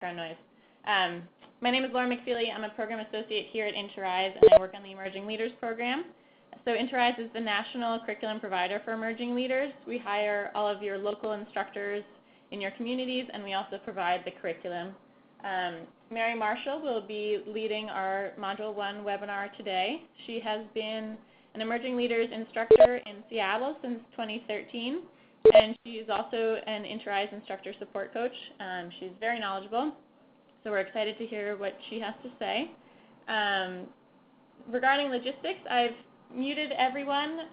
Background noise. My name is Laura McFeely. I'm a program associate here at Interrise, and I work on the Emerging Leaders program. So Interrise is the national curriculum provider for emerging leaders. We hire all of your local instructors in your communities, and we also provide the curriculum. Mary Marshall will be leading our Module 1 webinar today. She has been an Emerging Leaders instructor in Seattle since 2013, and she is also an Interrise instructor support coach. She's very knowledgeable, so we're excited to hear what she has to say. Regarding logistics, I've muted everyone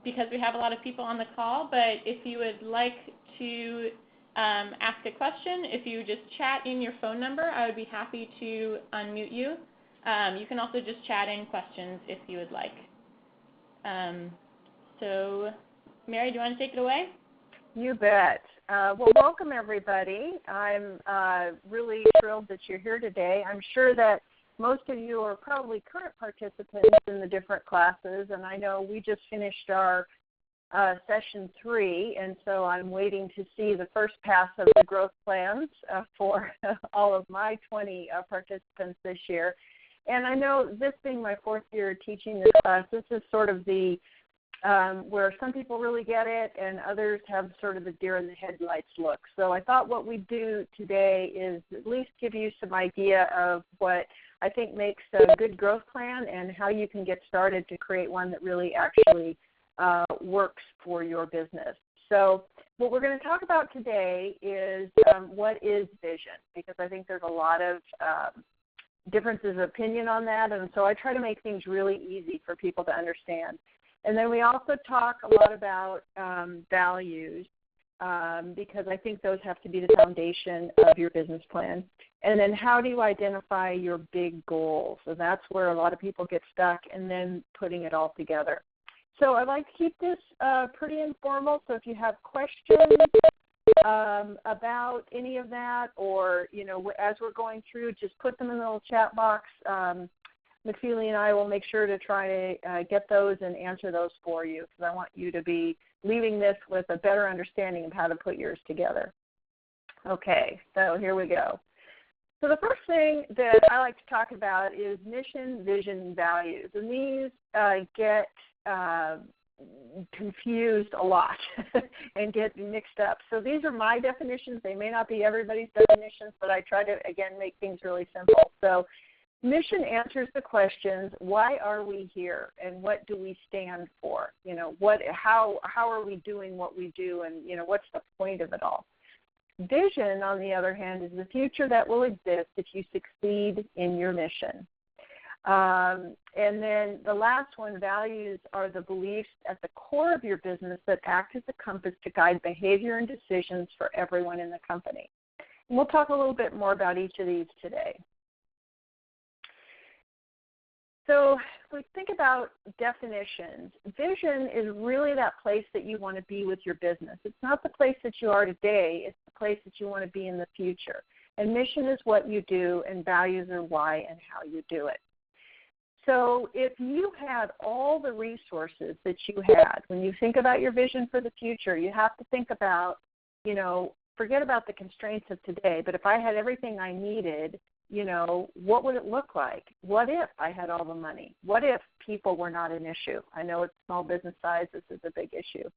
because we have a lot of people on the call, but if you would like to ask a question, if you just chat in your phone number, I would be happy to unmute you. You can also just chat in questions if you would like. So, Mary, do you want to take it away? You bet. Well, welcome everybody. I'm really thrilled that you're here today. I'm sure that most of you are probably current participants in the different classes, and I know we just finished our session 3, and so I'm waiting to see the first pass of the growth plans for all of my 20 participants this year. And I know this being my 4th year teaching this class, this is sort of the where some people really get it and others have sort of the deer in the headlights look. So I thought what we'd do today is at least give you some idea of what I think makes a good growth plan and how you can get started to create one that really actually works for your business. So what we're going to talk about today is what is vision, because I think there's a lot of differences of opinion on that, and so I try to make things really easy for people to understand. And then we also talk a lot about values because I think those have to be the foundation of your business plan. And then how do you identify your big goals? So that's where a lot of people get stuck, and then putting it all together. So I like to keep this pretty informal, so if you have questions about any of that, or, you know, as we're going through, just put them in the little chat box. McFeely and I will make sure to try to get those and answer those for you, because I want you to be leaving this with a better understanding of how to put yours together. Okay, so here we go. So the first thing that I like to talk about is mission, vision, and values. And these get confused a lot and get mixed up. So these are my definitions. They may not be everybody's definitions, but I try to, again, make things really simple. So mission answers the questions, why are we here and what do we stand for? You know, how are we doing what we do, and, you know, what's the point of it all? Vision, on the other hand, is the future that will exist if you succeed in your mission. And then the last one, values, are the beliefs at the core of your business that act as a compass to guide behavior and decisions for everyone in the company. And we'll talk a little bit more about each of these today. So if we think about definitions, vision is really that place that you want to be with your business. It's not the place that you are today. It's the place that you want to be in the future. And mission is what you do, and values are why and how you do it. So if you had all the resources that you had, when you think about your vision for the future, you have to think about, you know, forget about the constraints of today, but if I had everything I needed, you know, what would it look like? What if I had all the money? What if people were not an issue? I know it's small business size, this is a big issue.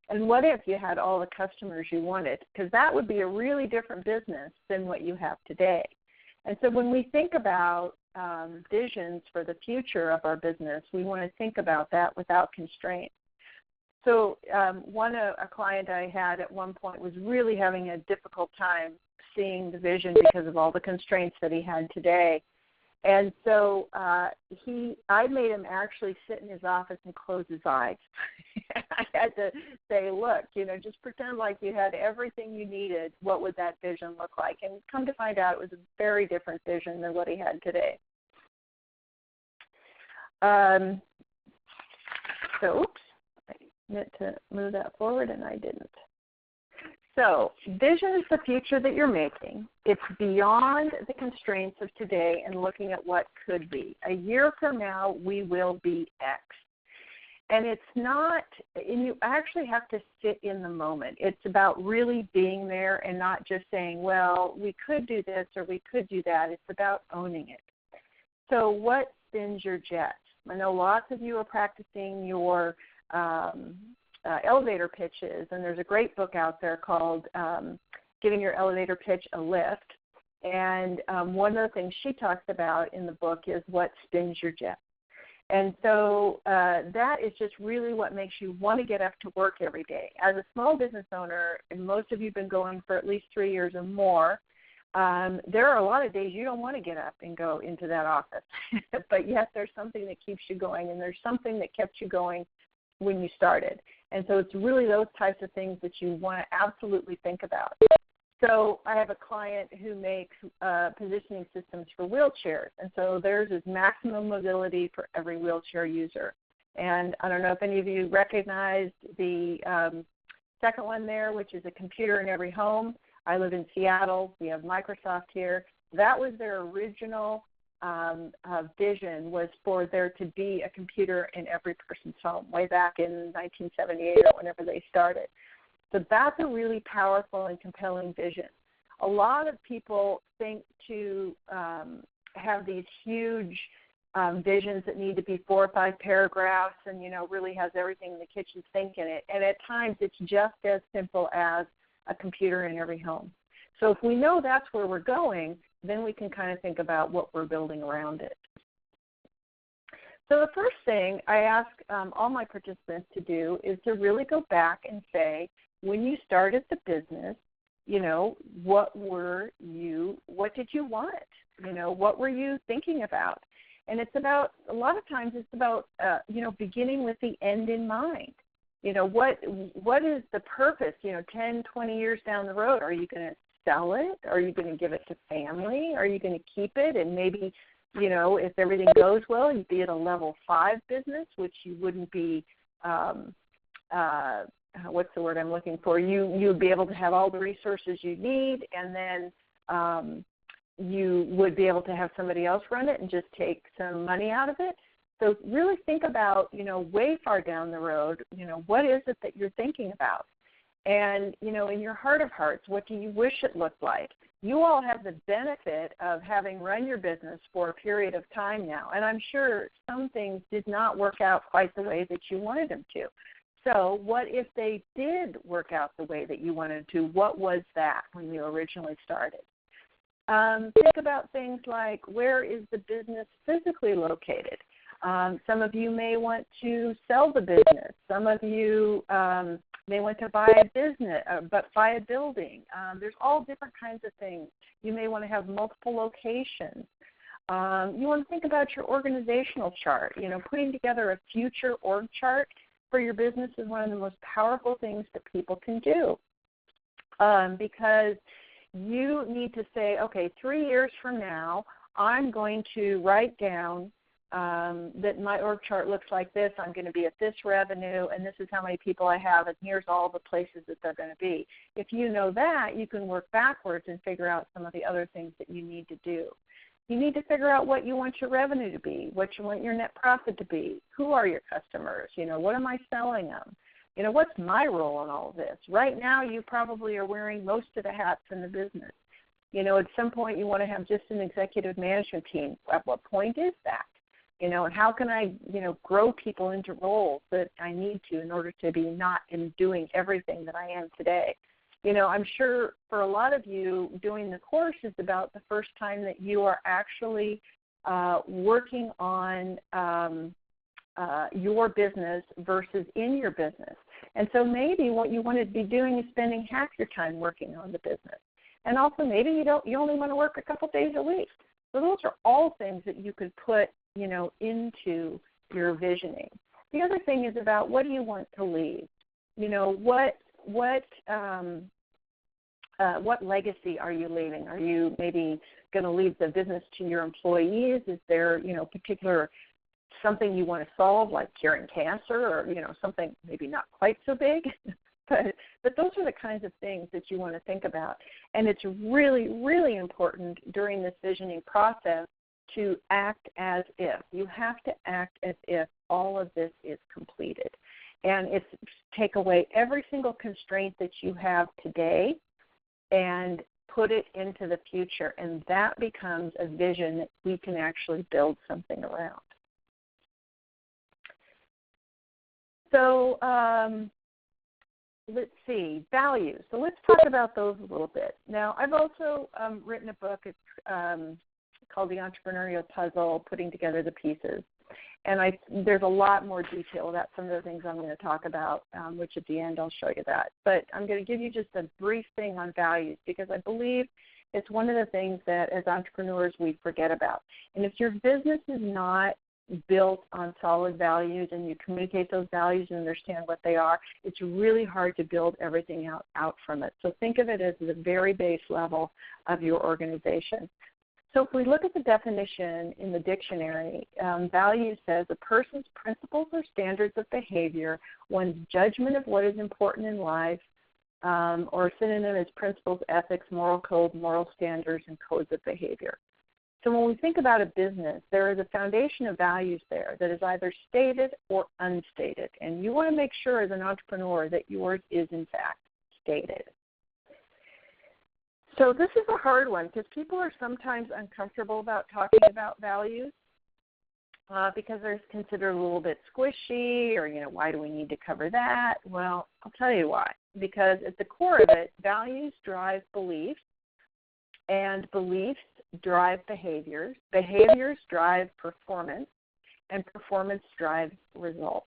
And what if you had all the customers you wanted? Because that would be a really different business than what you have today. And so when we think about visions for the future of our business, we want to think about that without constraints. So a client I had at one point was really having a difficult time seeing the vision because of all the constraints that he had today. And so I made him actually sit in his office and close his eyes. I had to say, look, you know, just pretend like you had everything you needed. What would that vision look like? And come to find out, it was a very different vision than what he had today. So, oops, I meant to move that forward and I didn't. So vision is the future that you're making. It's beyond the constraints of today and looking at what could be. A year from now, we will be X. And it's not, and you actually have to sit in the moment. It's about really being there and not just saying, well, we could do this or we could do that. It's about owning it. So what spins your jet? I know lots of you are practicing your elevator pitches, and there's a great book out there called Giving Your Elevator Pitch a Lift. And one of the things she talks about in the book is what spins your jet. And so that is just really what makes you want to get up to work every day. As a small business owner, and most of you have been going for at least 3 years or more, there are a lot of days you don't want to get up and go into that office. But yet there's something that keeps you going, and there's something that kept you going when you started. And so it's really those types of things that you want to absolutely think about. So I have a client who makes positioning systems for wheelchairs, and so theirs is maximum mobility for every wheelchair user. And I don't know if any of you recognized the second one there, which is a computer in every home. I live in Seattle. We have Microsoft here. That was their original vision, was for there to be a computer in every person's home way back in 1978 or whenever they started. So that's a really powerful and compelling vision. A lot of people think to have these huge visions that need to be 4 or 5 paragraphs and, really has everything in the kitchen sink in it. And at times it's just as simple as a computer in every home. So if we know that's where we're going, then we can kind of think about what we're building around it. So the first thing I ask all my participants to do is to really go back and say, when you started the business, what did you want? What were you thinking about? And it's about, a lot of times it's about, beginning with the end in mind. What is the purpose, 10, 20 years down the road? Are you going to sell it? Are you going to give it to family? Are you going to keep it? And maybe, if everything goes well, you'd be at a level 5 business, which you wouldn't be, what's the word I'm looking for? You would be able to have all the resources you need, and then you would be able to have somebody else run it and just take some money out of it. So really think about, way far down the road, what is it that you're thinking about? And, in your heart of hearts, what do you wish it looked like? You all have the benefit of having run your business for a period of time now, and I'm sure some things did not work out quite the way that you wanted them to. So what if they did work out the way that you wanted to? What was that when you originally started? Think about things like, where is the business physically located? Some of you may want to sell the business. Some of you may want to buy a business, buy a building. There's all different kinds of things. You may want to have multiple locations. You want to think about your organizational chart. Putting together a future org chart for your business is one of the most powerful things that people can do, because you need to say, okay, 3 years from now, I'm going to write down that my org chart looks like this. I'm going to be at this revenue, and this is how many people I have, and here's all the places that they're going to be. If you know that, you can work backwards and figure out some of the other things that you need to do. You need to figure out what you want your revenue to be, what you want your net profit to be. Who are your customers? What am I selling them? What's my role in all of this? Right now, you probably are wearing most of the hats in the business. At some point, you want to have just an executive management team. At what point is that? And how can I, grow people into roles that I need to in order to be not in doing everything that I am today? I'm sure for a lot of you, doing the course is about the first time that you are actually working on your business versus in your business. And so maybe what you want to be doing is spending half your time working on the business. And also maybe you only want to work a couple days a week. So those are all things that you could put, into your visioning. The other thing is about, what do you want to leave? What legacy are you leaving? Are you maybe going to leave the business to your employees? Is there, particular something you want to solve, like curing cancer, or, something maybe not quite so big? But those are the kinds of things that you want to think about. And it's really, really important during this visioning process to act as if. You have to act as if all of this is completed. And it's take away every single constraint that you have today and put it into the future. And that becomes a vision that we can actually build something around. So let's see, values. So let's talk about those a little bit. Now, I've also written a book. It's called The Entrepreneurial Puzzle, Putting Together the Pieces. And there's a lot more detail about some of the things I'm going to talk about, which at the end I'll show you that. But I'm going to give you just a brief thing on values because I believe it's one of the things that as entrepreneurs we forget about. And if your business is not built on solid values and you communicate those values and understand what they are, it's really hard to build everything out from it. So think of it as the very base level of your organization. So if we look at the definition in the dictionary, value says a person's principles or standards of behavior, one's judgment of what is important in life, or a synonym is principles, ethics, moral code, moral standards, and codes of behavior. So when we think about a business, there is a foundation of values there that is either stated or unstated. And you want to make sure as an entrepreneur that yours is in fact stated. So this is a hard one because people are sometimes uncomfortable about talking about values because they're considered a little bit squishy or, why do we need to cover that? Well, I'll tell you why. Because at the core of it, values drive beliefs, and beliefs drive behaviors. Behaviors drive performance, and performance drives results.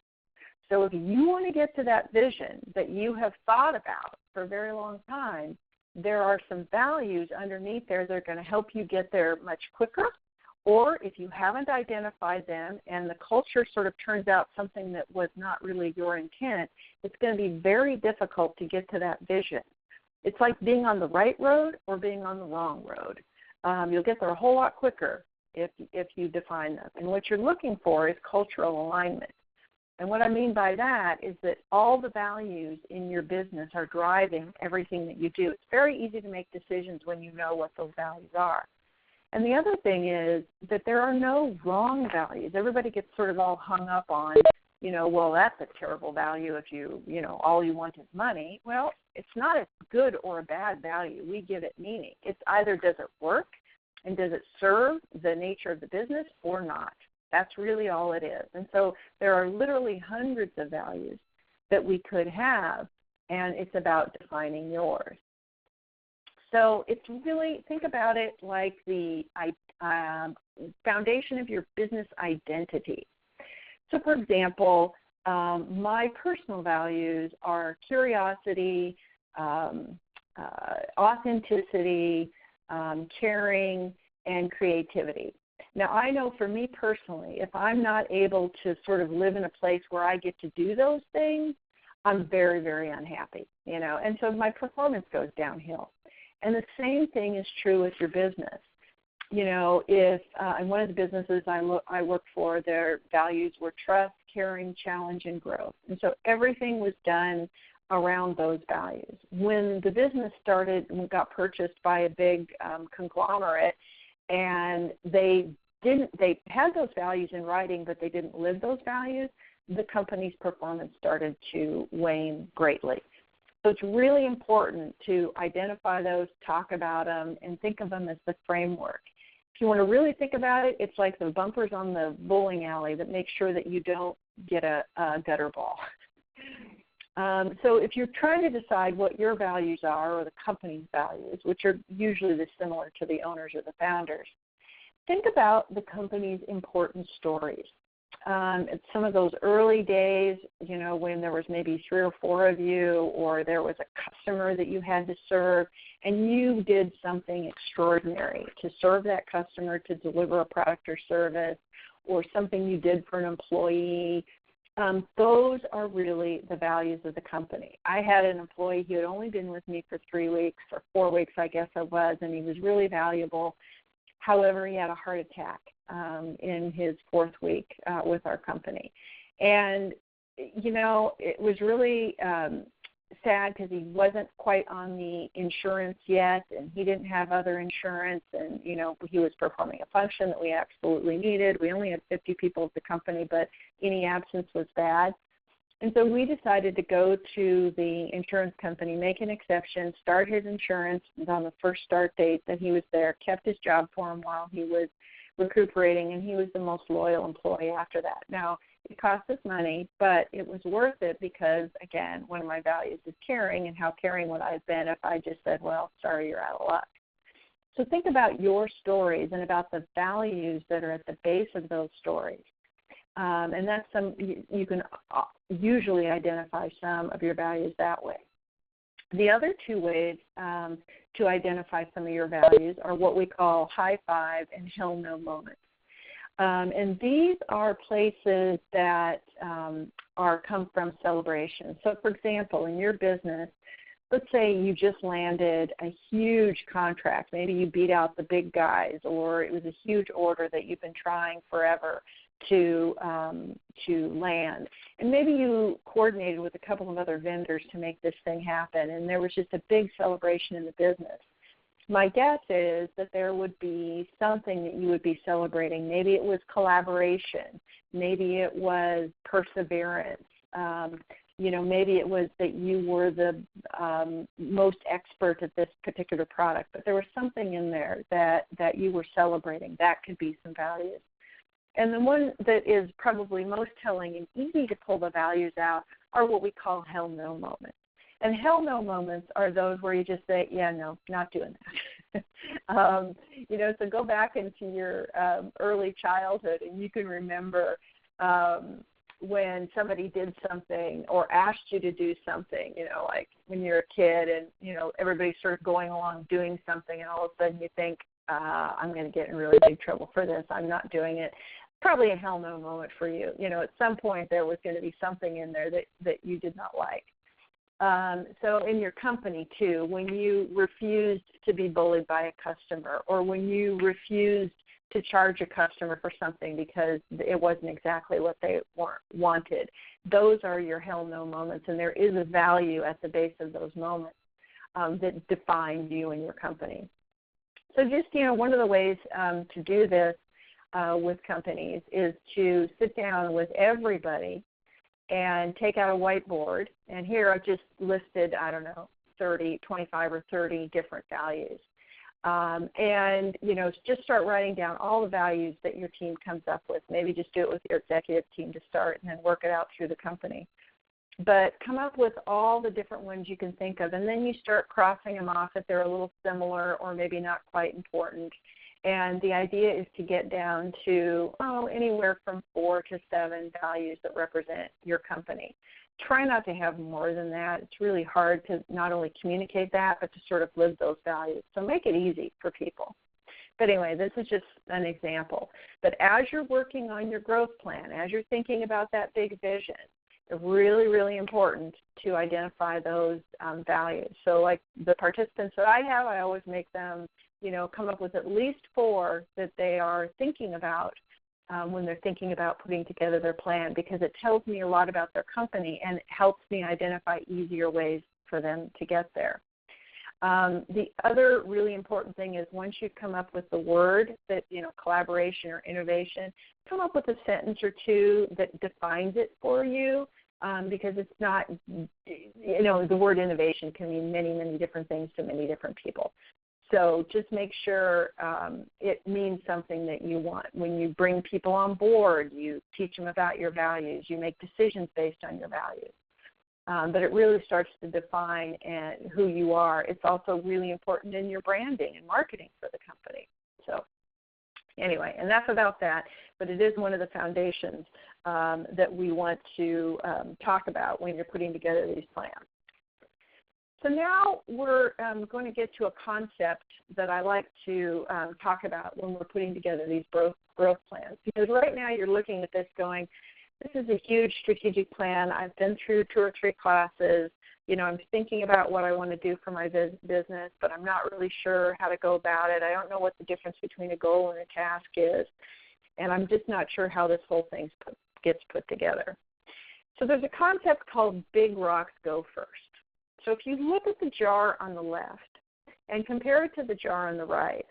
So if you want to get to that vision that you have thought about for a very long time, there are some values underneath there that are going to help you get there much quicker. Or if you haven't identified them and the culture sort of turns out something that was not really your intent, it's going to be very difficult to get to that vision. It's like being on the right road or being on the wrong road. You'll get there a whole lot quicker if you define them. And what you're looking for is cultural alignment. And what I mean by that is that all the values in your business are driving everything that you do. It's very easy to make decisions when you know what those values are. And the other thing is that there are no wrong values. Everybody gets sort of all hung up on, well, that's a terrible value if all you want is money. Well, it's not a good or a bad value. We give it meaning. It's either does it work and does it serve the nature of the business or not. That's really all it is. And so there are literally hundreds of values that we could have, and it's about defining yours. So it's really, think about it like the foundation of your business identity. So, for example, my personal values are curiosity, authenticity, caring, and creativity. Now, I know for me personally, if I'm not able to sort of live in a place where I get to do those things, I'm very, very unhappy, and so my performance goes downhill. And the same thing is true with your business. If in one of the businesses I worked for, their values were trust, caring, challenge, and growth. And so everything was done around those values. When the business started and got purchased by a big conglomerate, and they had those values in writing, but they didn't live those values, the company's performance started to wane greatly. So it's really important to identify those, talk about them, and think of them as the framework. If you want to really think about it, it's like the bumpers on the bowling alley that make sure that you don't get a gutter ball. So if you're trying to decide what your values are or the company's values, which are usually similar to the owners or the founders, think about the company's important stories. At some of those early days, when there was maybe 3 or 4 of you, or there was a customer that you had to serve, and you did something extraordinary to serve that customer, to deliver a product or service, or something you did for an employee, those are really the values of the company. I had an employee who had only been with me for 3 weeks or 4 weeks, I guess it was, and he was really valuable. However, he had a heart attack in his 4th week with our company. And, it was really sad because he wasn't quite on the insurance yet, and he didn't have other insurance, and, you know, he was performing a function that we absolutely needed. We only had 50 people at the company, but any absence was bad. And so we decided to go to the insurance company, make an exception, start his insurance on the first start date that he was there, kept his job for him while he was recuperating, and he was the most loyal employee after that. Now, it cost us money, but it was worth it because, again, one of my values is caring, and how caring would I have been if I just said, well, sorry, you're out of luck. So think about your stories and about the values that are at the base of those stories. And that's you can usually identify some of your values that way. The other two ways to identify some of your values are what we call high five and hell no moments. And these are places that come from celebration. So, for example, in your business, let's say you just landed a huge contract. Maybe you beat out the big guys, or it was a huge order that you've been trying forever to land. And maybe you coordinated with a couple of other vendors to make this thing happen, and there was just a big celebration in the business. My guess is that there would be something that you would be celebrating. Maybe it was collaboration. Maybe it was perseverance. Maybe it was that you were the most expert at this particular product, but there was something in there that you were celebrating. That could be some values. And the one that is probably most telling and easy to pull the values out are what we call hell no moments. And hell no moments are those where you just say, yeah, no, not doing that. So go back into your early childhood, and you can remember when somebody did something or asked you to do something, like when you're a kid and, everybody's sort of going along doing something, and all of a sudden you think, I'm going to get in really big trouble for this. I'm not doing it. Probably a hell no moment for you. At some point there was going to be something in there that you did not like. So in your company, too, when you refused to be bullied by a customer, or when you refused to charge a customer for something because it wasn't exactly what they wanted, those are your hell no moments, and there is a value at the base of those moments that define you and your company. So just, one of the ways to do this with companies is to sit down with everybody and take out a whiteboard. And here I've just listed, 25 or 30 different values. And just start writing down all the values that your team comes up with. Maybe just do it with your executive team to start, and then work it out through the company. But come up with all the different ones you can think of, and then you start crossing them off if they're a little similar or maybe not quite important. And the idea is to get down to, anywhere from 4 to 7 values that represent your company. Try not to have more than that. It's really hard to not only communicate that, but to sort of live those values. So make it easy for people. But anyway, this is just an example. But as you're working on your growth plan, as you're thinking about that big vision, it's really, really important to identify those values. So like the participants that I have, I always make them, come up with at least 4 that they are thinking about when they're thinking about putting together their plan, because it tells me a lot about their company and it helps me identify easier ways for them to get there. The other really important thing is once you come up with the word that, collaboration or innovation, come up with a sentence or two that defines it for you, because it's not, the word innovation can mean many, many different things to many different people. So just make sure it means something that you want. When you bring people on board, you teach them about your values. You make decisions based on your values. But it really starts to define who you are. It's also really important in your branding and marketing for the company. So anyway, enough about that, but it is one of the foundations that we want to talk about when you're putting together these plans. So now we're going to get to a concept that I like to talk about when we're putting together these growth plans. Because right now you're looking at this going, this is a huge strategic plan. I've been through 2 or 3 classes. I'm thinking about what I want to do for my business, but I'm not really sure how to go about it. I don't know what the difference between a goal and a task is, and I'm just not sure how this whole thing gets put together. So there's a concept called Big Rocks Go First. So if you look at the jar on the left and compare it to the jar on the right,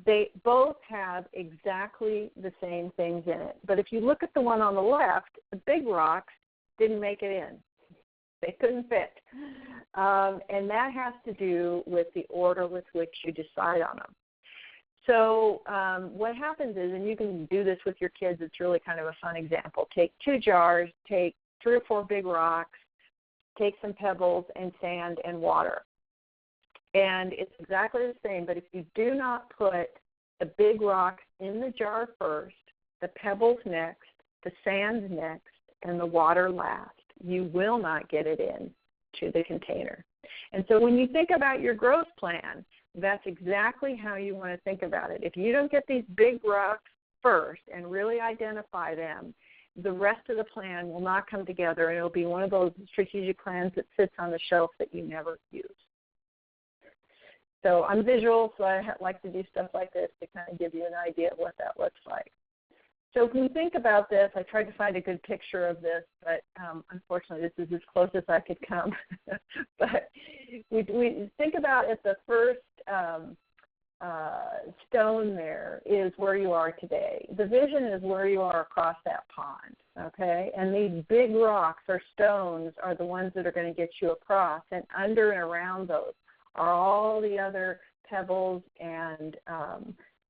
they both have exactly the same things in it. But if you look at the one on the left, the big rocks didn't make it in. They couldn't fit. And that has to do with the order with which you decide on them. So what happens is, and you can do this with your kids, it's really kind of a fun example. Take 2 jars, take 3 or 4 big rocks, take some pebbles and sand and water. And it's exactly the same, but if you do not put the big rocks in the jar first, the pebbles next, the sand next, and the water last, you will not get it in to the container. And so when you think about your growth plan, that's exactly how you want to think about it. If you don't get these big rocks first and really identify them, the rest of the plan will not come together, and it'll be one of those strategic plans that sits on the shelf that you never use. So I'm visual, so I like to do stuff like this to kind of give you an idea of what that looks like. So if you think about this, I tried to find a good picture of this, but unfortunately this is as close as I could come. But we think about it, the first stone there is where you are today. The vision is where you are across that pond, okay? And these big rocks or stones are the ones that are going to get you across, and under and around those are all the other pebbles and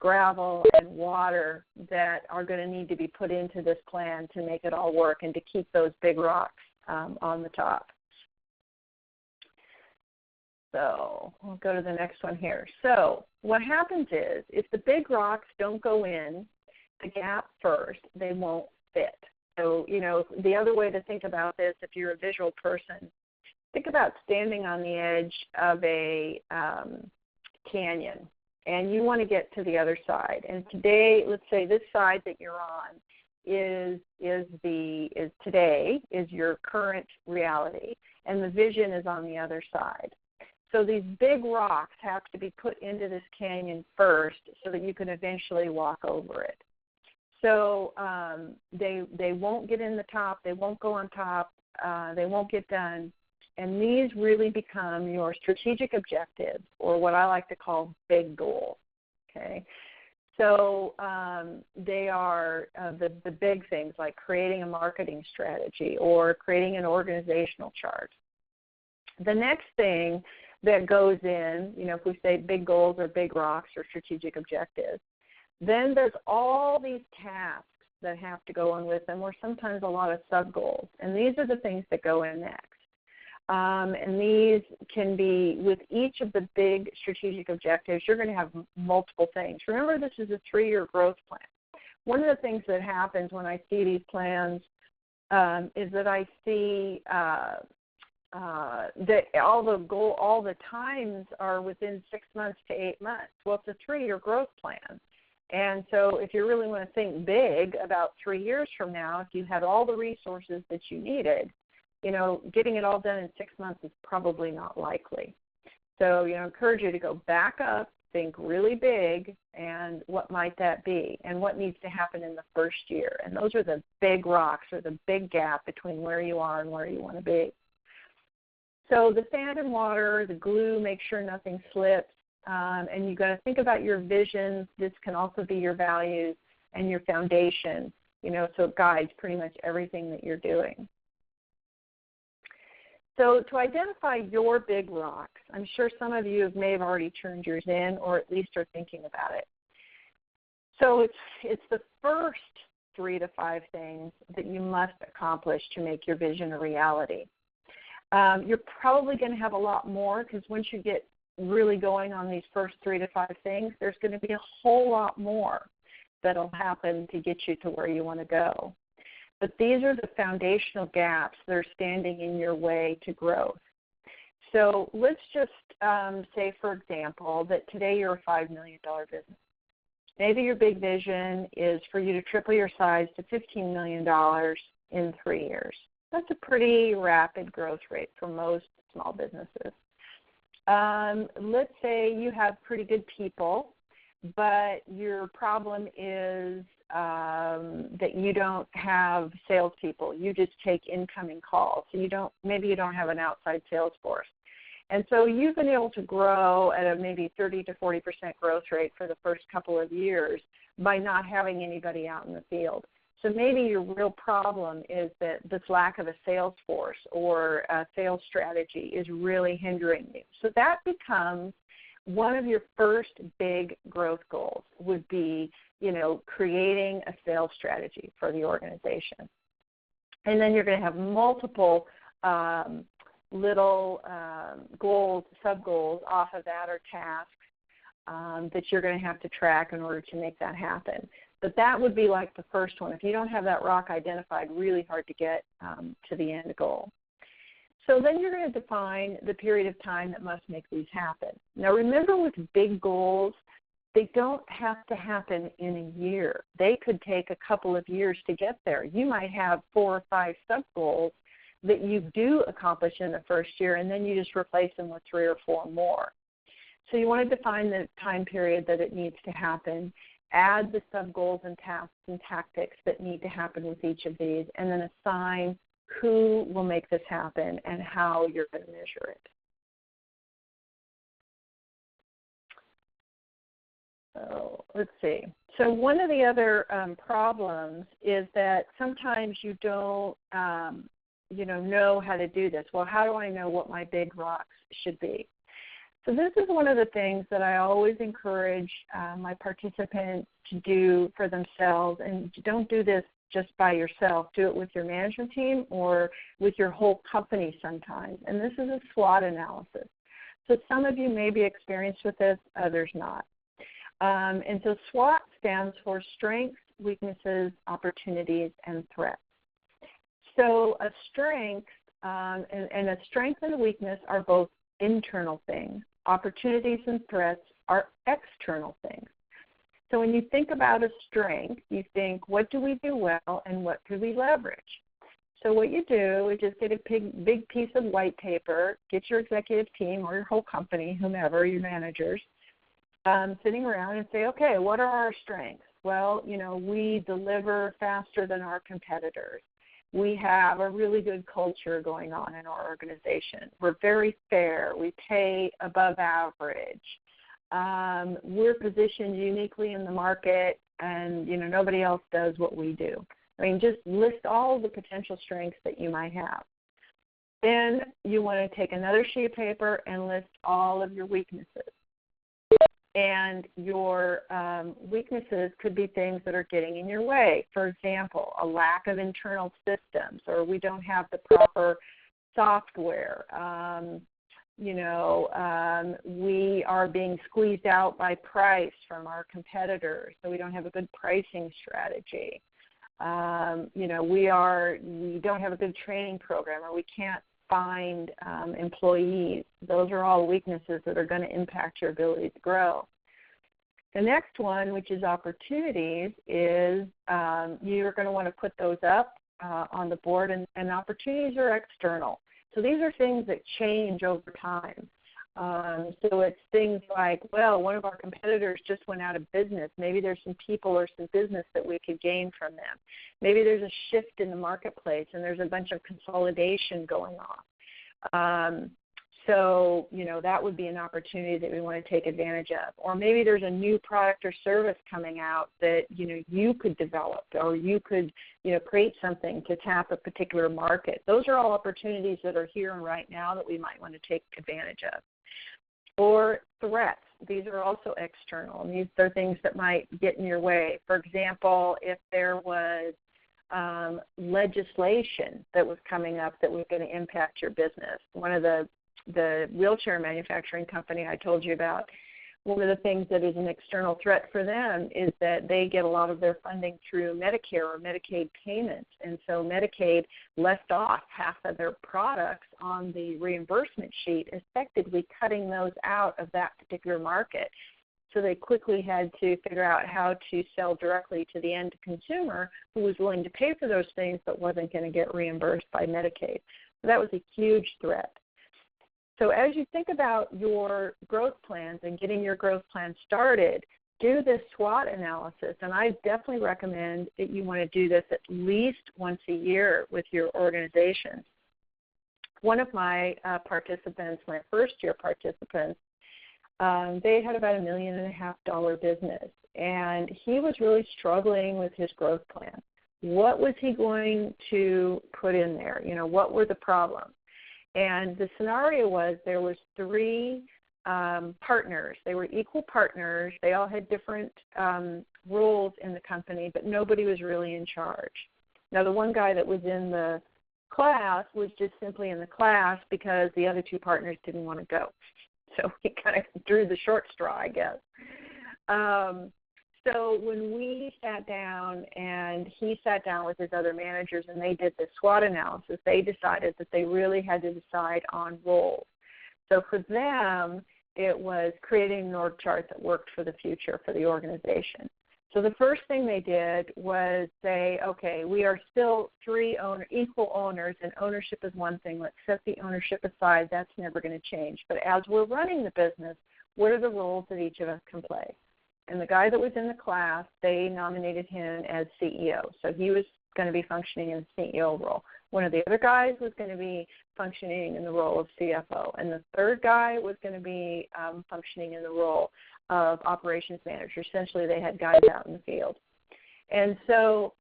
gravel and water that are going to need to be put into this plan to make it all work and to keep those big rocks on the top. So we'll go to the next one here. So what happens is if the big rocks don't go in the gap first, they won't fit. So, you know, the other way to think about this, if you're a visual person, think about standing on the edge of a canyon, and you want to get to the other side. And today, let's say this side that you're on is your current reality, and the vision is on the other side. So these big rocks have to be put into this canyon first so that you can eventually walk over it. So they won't get in the top, they won't go on top, they won't get done. And these really become your strategic objectives, or what I like to call big goals, okay? So they are the big things like creating a marketing strategy or creating an organizational chart. The next thing that goes in, you know, if we say big goals or big rocks or strategic objectives, then there's all these tasks that have to go in with them, or sometimes a lot of sub-goals. And these are the things that go in next. And these can be, with each of the big strategic objectives, you're going to have multiple things. Remember, this is a 3-year growth plan. One of the things that happens when I see these plans is that I see that all the times are within 6 months to 8 months. Well, it's a 3-year growth plan. And so if you really want to think big about 3 years from now, if you had all the resources that you needed, you know, getting it all done in 6 months is probably not likely. So, you know, I encourage you to go back up, think really big, and what might that be, and what needs to happen in the first year. And those are the big rocks, or the big gap between where you are and where you want to be. So the sand and water, the glue, make sure nothing slips. And you've got to think about your vision. This can also be your values and your foundation, you know, so it guides pretty much everything that you're doing. So to identify your big rocks, I'm sure some of you may have already turned yours in, or at least are thinking about it. So it's the first 3 to 5 things that you must accomplish to make your vision a reality. You're probably going to have a lot more, because once you get really going on these first 3 to 5 things, there's going to be a whole lot more that'll happen to get you to where you want to go. But these are the foundational gaps that are standing in your way to growth. So let's just say, for example, that today you're a $5 million business. Maybe your big vision is for you to triple your size to $15 million in 3 years. That's a pretty rapid growth rate for most small businesses. Let's say you have pretty good people but your problem is that you don't have salespeople. You just take incoming calls. So maybe you don't have an outside sales force. And so you've been able to grow at a maybe 30 to 40% growth rate for the first couple of years by not having anybody out in the field. So maybe your real problem is that this lack of a sales force or a sales strategy is really hindering you. So that becomes one of your first big growth goals would be, creating a sales strategy for the organization. And then you're going to have multiple little goals, sub-goals off of that or tasks that you're going to have to track in order to make that happen. But that would be like the first one. If you don't have that rock identified, really hard to get to the end goal. So then you're going to define the period of time that must make these happen. Now remember, with big goals, they don't have to happen in a year. They could take a couple of years to get there. You might have 4 or 5 sub-goals that you do accomplish in the first year, and then you just replace them with 3 or 4 more. So you want to define the time period that it needs to happen, add the sub-goals and tasks and tactics that need to happen with each of these, and then assign who will make this happen and how you're going to measure it. So let's see. So one of the other problems is that sometimes you don't know how to do this. Well, how do I know what my big rocks should be? So this is one of the things that I always encourage my participants to do for themselves, and don't do this just by yourself. Do it with your management team or with your whole company sometimes, and this is a SWOT analysis. So some of you may be experienced with this, others not. And so SWOT stands for strengths, weaknesses, opportunities, and threats. So a strength and a strength and a weakness are both internal things. Opportunities and threats are external things. So when you think about a strength, you think, what do we do well and what could we leverage? So what you do is just get a big piece of white paper, get your executive team or your whole company, whomever, your managers, sitting around and say, okay, what are our strengths? Well, we deliver faster than our competitors. We have a really good culture going on in our organization. We're very fair. We pay above average. We're positioned uniquely in the market, and, nobody else does what we do. I mean, just list all the potential strengths that you might have. Then you want to take another sheet of paper and list all of your weaknesses. And your weaknesses could be things that are getting in your way. For example, a lack of internal systems, or we don't have the proper software. We are being squeezed out by price from our competitors, so we don't have a good pricing strategy. We don't have a good training program, or we can't find employees. Those are all weaknesses that are going to impact your ability to grow. The next one, which is opportunities, is you're going to want to put those up on the board, and opportunities are external. So these are things that change over time. So it's things like, well, one of our competitors just went out of business. Maybe there's some people or some business that we could gain from them. Maybe there's a shift in the marketplace and there's a bunch of consolidation going on. So, that would be an opportunity that we want to take advantage of. Or maybe there's a new product or service coming out that, you could develop, or you could, create something to tap a particular market. Those are all opportunities that are here and right now that we might want to take advantage of. Or threats. These are also external, and these are things that might get in your way. For example, if there was legislation that was coming up that was going to impact your business. One of the wheelchair manufacturing company I told you about, one of the things that is an external threat for them is that they get a lot of their funding through Medicare or Medicaid payments. And so Medicaid left off half of their products on the reimbursement sheet, effectively cutting those out of that particular market. So they quickly had to figure out how to sell directly to the end consumer who was willing to pay for those things but wasn't going to get reimbursed by Medicaid. So that was a huge threat. So as you think about your growth plans and getting your growth plan started, do this SWOT analysis, and I definitely recommend that you want to do this at least once a year with your organization. One of my participants, my first-year participants, they had about $1.5 million business, and he was really struggling with his growth plan. What was he going to put in there? You know, what were the problems? And the scenario was there was 3 partners. They were equal partners. They all had different roles in the company, but nobody was really in charge. Now, the one guy that was in the class was just simply in the class because the other 2 partners didn't want to go. So he kind of drew the short straw, I guess. So when we sat down and he sat down with his other managers and they did the SWOT analysis, they decided that they really had to decide on roles. So for them, it was creating an org chart that worked for the future for the organization. So the first thing they did was say, okay, we are still 3 equal owners, and ownership is one thing. Let's set the ownership aside. That's never going to change. But as we're running the business, what are the roles that each of us can play? And the guy that was in the class, they nominated him as CEO. So he was going to be functioning in the CEO role. One of the other guys was going to be functioning in the role of CFO. And the third guy was going to be functioning in the role of operations manager. Essentially, they had guys out in the field. And so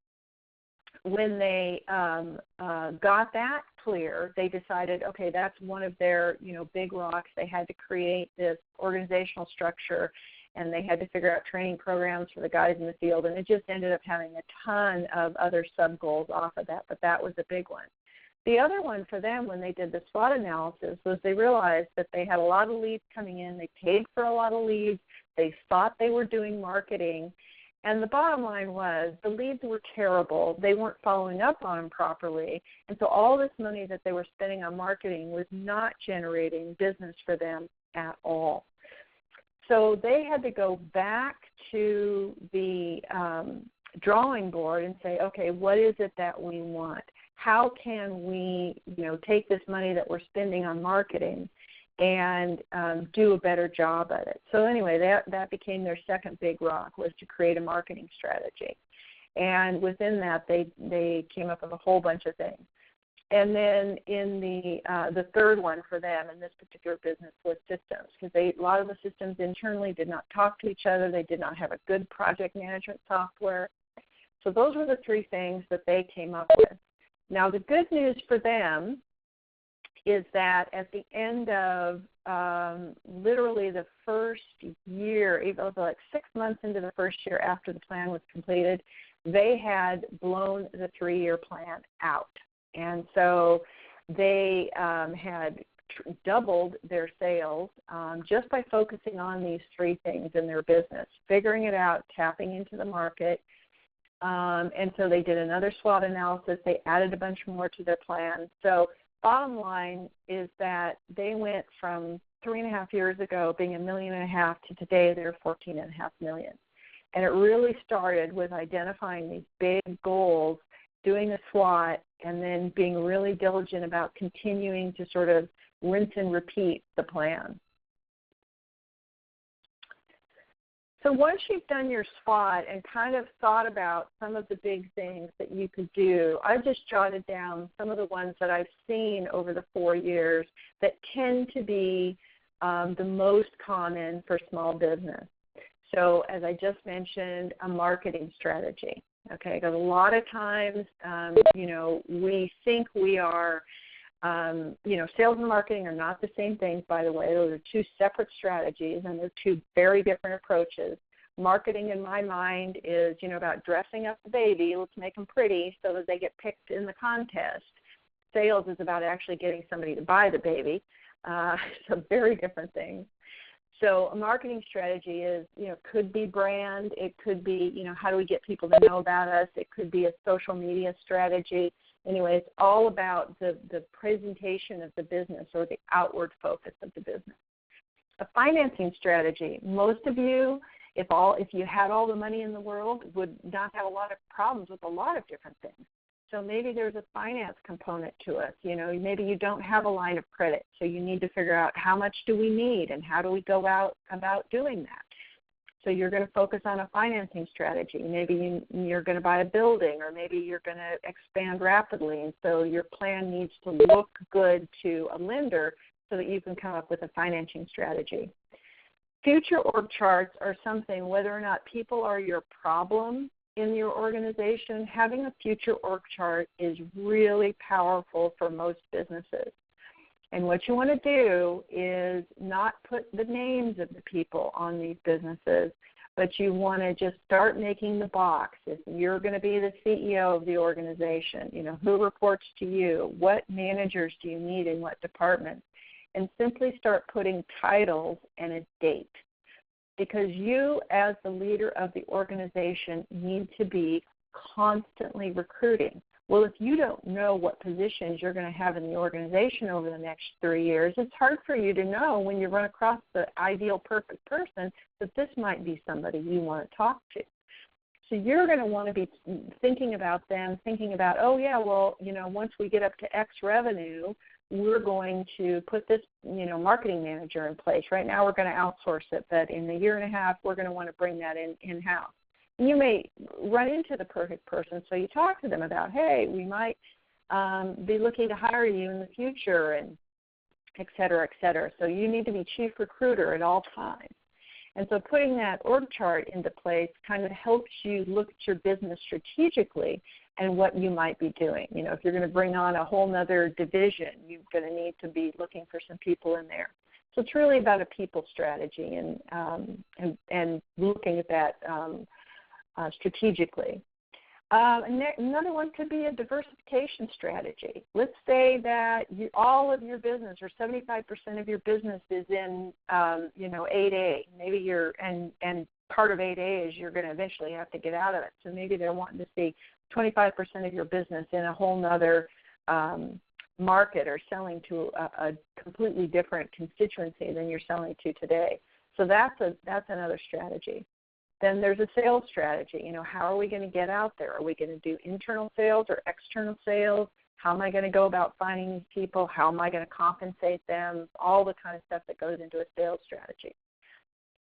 when they got that clear, they decided, okay, that's one of their, big rocks. They had to create this organizational structure, and they had to figure out training programs for the guys in the field, and it just ended up having a ton of other sub-goals off of that, but that was a big one. The other one for them when they did the SWOT analysis was they realized that they had a lot of leads coming in. They paid for a lot of leads. They thought they were doing marketing, and the bottom line was the leads were terrible. They weren't following up on them properly, and so all this money that they were spending on marketing was not generating business for them at all. So they had to go back to the drawing board and say, okay, what is it that we want? How can we, take this money that we're spending on marketing and do a better job at it? So anyway, that became their second big rock, was to create a marketing strategy. And within that, they came up with a whole bunch of things. And then in the third one for them in this particular business was systems, because a lot of the systems internally did not talk to each other. They did not have a good project management software. So those were the 3 things that they came up with. Now, the good news for them is that at the end of literally the first year, it was like 6 months into the first year after the plan was completed, they had blown the 3-year plan out. And so they had doubled their sales just by focusing on these 3 things in their business, figuring it out, tapping into the market. And so they did another SWOT analysis. They added a bunch more to their plan. So bottom line is that they went from 3.5 years ago being $1.5 million to today they're $14.5 million. And it really started with identifying these big goals, doing a SWOT, and then being really diligent about continuing to sort of rinse and repeat the plan. So once you've done your SWOT and kind of thought about some of the big things that you could do, I've just jotted down some of the ones that I've seen over the 4 years that tend to be the most common for small business. So as I just mentioned, a marketing strategy. Okay, because a lot of times, we think we are, sales and marketing are not the same things, by the way. Those are 2 separate strategies, and they're 2 very different approaches. Marketing, in my mind, is, about dressing up the baby. Let's make them pretty so that they get picked in the contest. Sales is about actually getting somebody to buy the baby. So very different things. So a marketing strategy is, could be brand. It could be, how do we get people to know about us? It could be a social media strategy. Anyway, it's all about the presentation of the business or the outward focus of the business. A financing strategy. Most of you, if you had all the money in the world, would not have a lot of problems with a lot of different things. So maybe there's a finance component to it. Maybe you don't have a line of credit, so you need to figure out how much do we need and how do we go out about doing that. So you're going to focus on a financing strategy. Maybe you're going to buy a building, or maybe you're going to expand rapidly, and so your plan needs to look good to a lender so that you can come up with a financing strategy. Future org charts are something, whether or not people are your problem in your organization, having a future org chart is really powerful for most businesses. And what you want to do is not put the names of the people on these businesses, but you want to just start making the box. If you're going to be the CEO of the organization, who reports to you, what managers do you need in what departments, and simply start putting titles and a date. Because you, as the leader of the organization, need to be constantly recruiting. Well, if you don't know what positions you're going to have in the organization over the next 3 years, it's hard for you to know when you run across the ideal perfect person that this might be somebody you want to talk to. So you're going to want to be thinking about them, thinking about, once we get up to X revenue, we're going to put this, marketing manager in place. Right now we're going to outsource it, but in a year and a half we're going to want to bring that in-house. You may run into the perfect person, so you talk to them about, hey, we might be looking to hire you in the future, and et cetera, et cetera. So you need to be chief recruiter at all times. And so putting that org chart into place kind of helps you look at your business strategically and what you might be doing. If you're going to bring on a whole other division, you're going to need to be looking for some people in there. So it's really about a people strategy and looking at that strategically. Another one could be a diversification strategy. Let's say that all of your business, or 75% of your business, is in 8A. Maybe and part of 8A is you're going to eventually have to get out of it. So maybe they're wanting to see 25% of your business in a whole nother market, or selling to a completely different constituency than you're selling to today. So that's another strategy. Then there's a sales strategy. How are we going to get out there? Are we going to do internal sales or external sales? How am I going to go about finding these people? How am I going to compensate them? All the kind of stuff that goes into a sales strategy.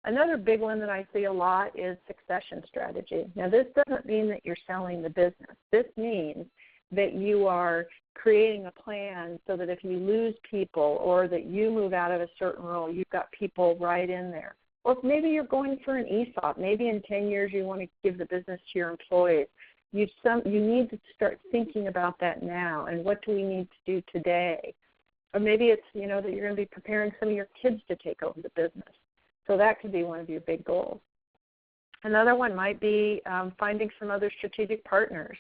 Another big one that I see a lot is succession strategy. Now, this doesn't mean that you're selling the business. This means that you are creating a plan so that if you lose people, or that you move out of a certain role, you've got people right in there. Or maybe you're going for an ESOP. Maybe in 10 years you want to give the business to your employees. You need to start thinking about that now, and what do we need to do today? Or maybe it's, that you're going to be preparing some of your kids to take over the business. So that could be one of your big goals. Another one might be finding some other strategic partners.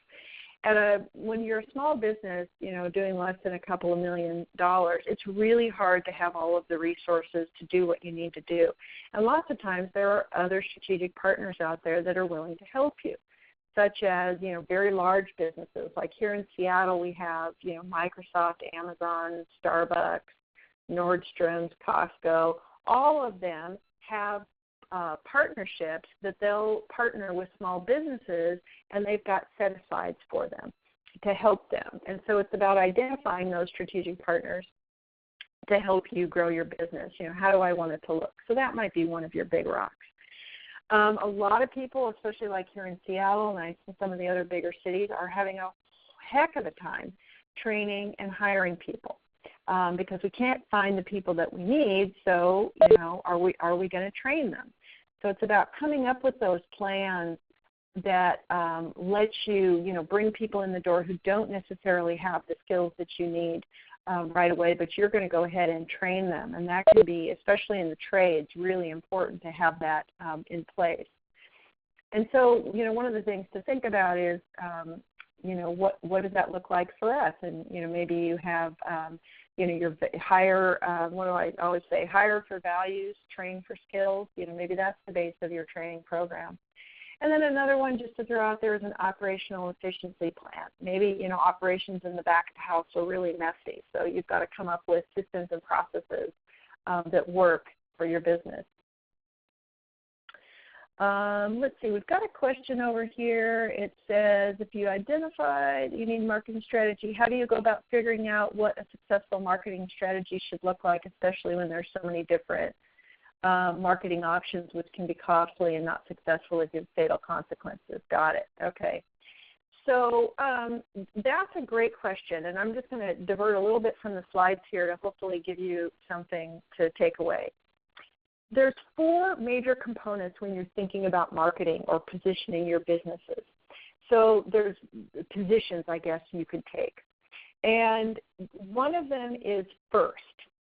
When you're a small business, doing less than a couple of $1 million, it's really hard to have all of the resources to do what you need to do. And lots of times there are other strategic partners out there that are willing to help you, such as, very large businesses. Like here in Seattle, we have, Microsoft, Amazon, Starbucks, Nordstrom's, Costco. All of them have partnerships that they'll partner with small businesses, and they've got set-asides for them to help them. And so it's about identifying those strategic partners to help you grow your business. How do I want it to look? So that might be one of your big rocks. A lot of people, especially like here in Seattle and some of the other bigger cities, are having a heck of a time training and hiring people. Because we can't find the people that we need, so are we going to train them? So it's about coming up with those plans that let you bring people in the door who don't necessarily have the skills that you need right away, but you're going to go ahead and train them, and that can be, especially in the trades, really important to have that in place. And so one of the things to think about is what does that look like for us? And maybe you have your hire, what do I always say, hire for values, train for skills. Maybe that's the base of your training program. And then another one just to throw out there is an operational efficiency plan. Maybe, operations in the back of the house are really messy, so you've got to come up with systems and processes that work for your business. Let's see, we've got a question over here. It says, if you identified you need marketing strategy, how do you go about figuring out what a successful marketing strategy should look like, especially when there's so many different marketing options, which can be costly and not successful if you have fatal consequences. Got it. Okay. So that's a great question, and I'm just going to divert a little bit from the slides here to hopefully give you something to take away. There's 4 major components when you're thinking about marketing or positioning your businesses. So there's positions, I guess, you could take. And one of them is first.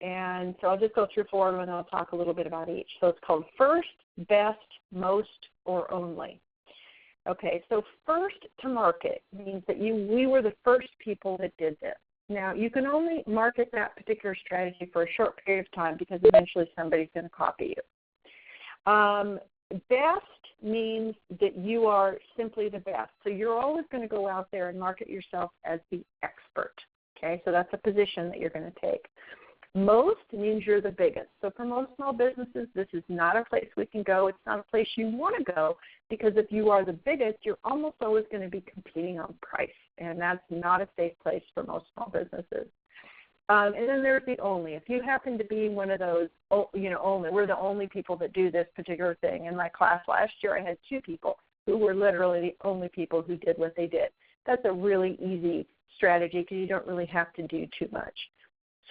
And so I'll just go through 4 of them, and I'll talk a little bit about each. So it's called first, best, most, or only. Okay, so first to market means that we were the first people that did this. Now, you can only market that particular strategy for a short period of time because eventually somebody's going to copy you. Best means that you are simply the best. So you're always going to go out there and market yourself as the expert. Okay, so that's a position that you're going to take. Most means you're the biggest. So for most small businesses, this is not a place we can go. It's not a place you want to go because if you are the biggest, you're almost always going to be competing on price, and that's not a safe place for most small businesses. And then there's the only. If you happen to be one of those, only, we're the only people that do this particular thing. In my class last year, I had 2 people who were literally the only people who did what they did. That's a really easy strategy because you don't really have to do too much.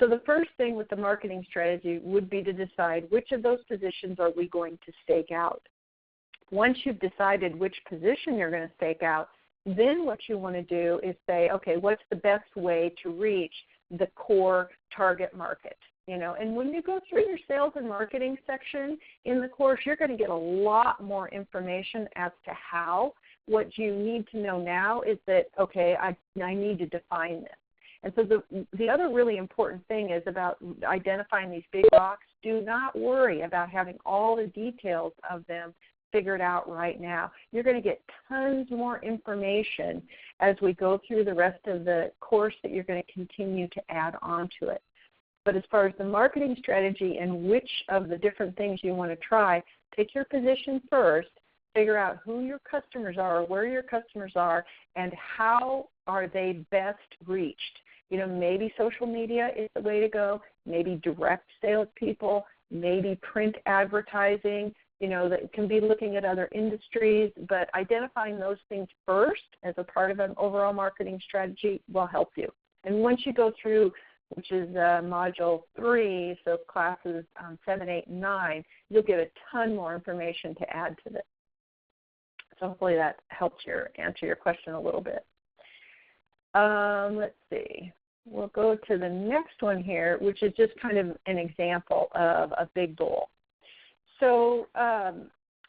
So the first thing with the marketing strategy would be to decide which of those positions are we going to stake out. Once you've decided which position you're going to stake out, then what you want to do is say, okay, what's the best way to reach the core target market? And when you go through your sales and marketing section in the course, you're going to get a lot more information as to how. What you need to know now is that, okay, I need to define this. And so the other really important thing is about identifying these big rocks. Do not worry about having all the details of them figured out right now. You're going to get tons more information as we go through the rest of the course that you're going to continue to add on to it. But as far as the marketing strategy and which of the different things you want to try, take your position first, figure out who your customers are, where your customers are, and how are they best reached. Maybe social media is the way to go, maybe direct salespeople, maybe print advertising, that can be looking at other industries, but identifying those things first as a part of an overall marketing strategy will help you. And once you go through, which is Module 3, so classes 7, 8, and 9, you'll get a ton more information to add to this. So hopefully that helps answer your question a little bit. Let's see. We'll go to the next one here, which is just kind of an example of a big goal. So